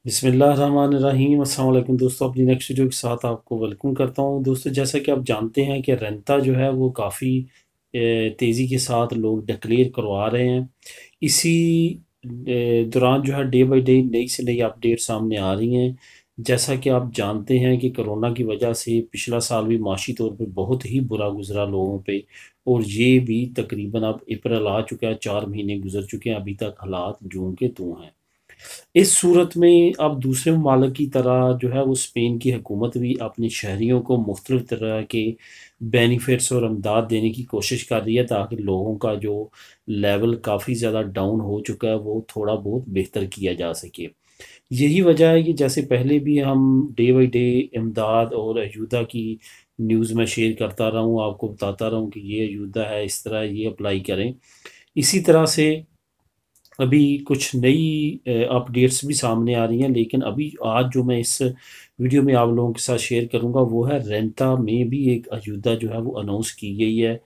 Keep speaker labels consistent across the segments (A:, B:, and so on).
A: बिस्मिल्लाहिर्रहमानिर्रहीम। अस्सलाम वालेकुम दोस्तों, अपनी नेक्स्ट वीडियो के साथ आपको वेलकम करता हूं। दोस्तों, जैसा कि आप जानते हैं कि रेंता जो है वो काफ़ी तेज़ी के साथ लोग डिक्लेयर करवा रहे हैं। इसी दौरान जो है डे बाई डे नई से नई अपडेट सामने आ रही हैं। जैसा कि आप जानते हैं कि कोरोना की वजह से पिछला साल भी माशी तौर पे बहुत ही बुरा गुजरा लोगों पे, और ये भी तकरीबन अब अप्रैल आ चुका है, 4 महीने गुजर चुके हैं, अभी तक हालात जूं के त्यों हैं। इस सूरत में अब दूसरे ममालिक की तरह जो है वो स्पेन की हुकूमत भी अपने शहरियों को मुख्तलिफ तरह के बेनिफिट्स और अमदाद देने की कोशिश कर रही है, ताकि लोगों का जो लेवल काफ़ी ज़्यादा डाउन हो चुका है वो थोड़ा बहुत बेहतर किया जा सके। यही वजह है कि जैसे पहले भी हम डे बाई डे इमदाद और अयूदा की न्यूज़ में शेयर करता रहा हूँ, आपको बताता रहा हूँ कि ये अयूदा है, इस तरह ये अप्लाई करें। इसी तरह से अभी कुछ नई अपडेट्स भी सामने आ रही हैं, लेकिन अभी आज जो मैं इस वीडियो में आप लोगों के साथ शेयर करूंगा वो है रेंटा में भी एक अजूदा जो है वो अनाउंस की गई है।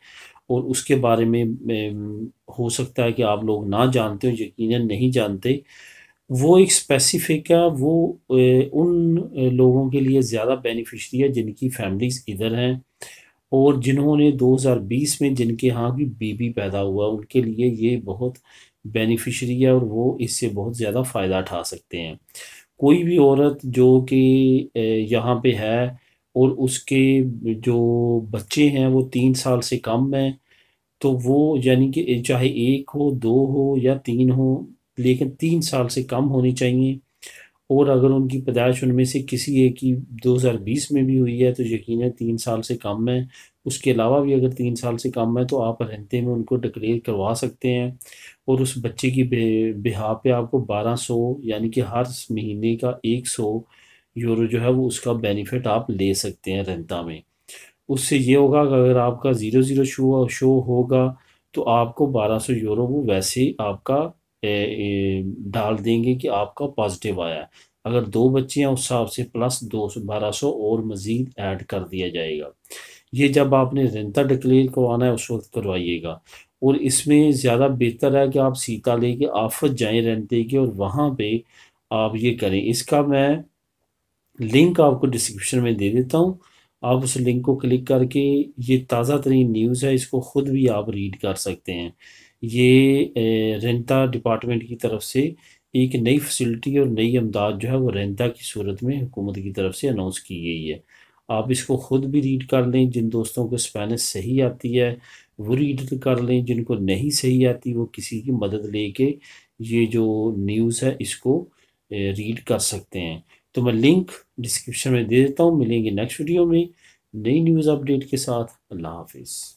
A: और उसके बारे में हो सकता है कि आप लोग ना जानते हो, यकीनन नहीं जानते। वो एक स्पेसिफिक है, वो उन लोगों के लिए ज़्यादा बेनिफिशरी है जिनकी फैमिलीज इधर हैं, और जिन्होंने 2020 में जिनके यहाँ भी बेबी पैदा हुआ उनके लिए ये बहुत बेनिफिशरी है, और वो इससे बहुत ज़्यादा फ़ायदा उठा सकते हैं। कोई भी औरत जो कि यहाँ पे है और उसके जो बच्चे हैं वो 3 साल से कम हैं, तो वो यानी कि चाहे एक हो, दो हो या तीन हो, लेकिन 3 साल से कम होनी चाहिए। और अगर उनकी पैदाइश उनमें से किसी एक की 2020 में भी हुई है तो यकीनन 3 साल से कम है। उसके अलावा भी अगर 3 साल से कम है तो आप रेंते में उनको डिक्लेयर करवा सकते हैं, और उस बच्चे की बिहा पे आपको 1200 यानी कि हर महीने का 100 यूरो जो है वो उसका बेनिफिट आप ले सकते हैं रेंता में। उससे ये होगा कि अगर आपका 00 शो शो होगा तो आपको 1200 यूरो वो वैसे ही आपका डाल देंगे कि आपका पॉजिटिव आया है। अगर दो बच्चे हैं उस हिसाब से प्लस 1200 और मज़ीद ऐड कर दिया जाएगा। ये जब आपने रेंता डिक्लेयर करवाना है उस वक्त करवाइएगा। और इसमें ज़्यादा बेहतर है कि आप सीता लेके आफत जाएं रेंते के, और वहाँ पे आप ये करें। इसका मैं लिंक आपको डिस्क्रिप्शन में दे देता हूँ। आप उस लिंक को क्लिक करके, ये ताज़ा तरीन न्यूज़ है, इसको ख़ुद भी आप रीड कर सकते हैं। ये रेंता डिपार्टमेंट की तरफ से एक नई फैसिलिटी और नई इमदाद जो है वो रेंता की सूरत में हुकूमत की तरफ से अनाउंस की गई है। आप इसको ख़ुद भी रीड कर लें। जिन दोस्तों को स्पेनिश सही आती है वो रीड कर लें, जिनको नहीं सही आती वो किसी की मदद लेके ये जो न्यूज़ है इसको रीड कर सकते हैं। तो मैं लिंक डिस्क्रिप्शन में दे देता हूँ। मिलेंगे नेक्स्ट वीडियो में नई न्यूज़ अपडेट के साथ। अल्लाह हाफिज़।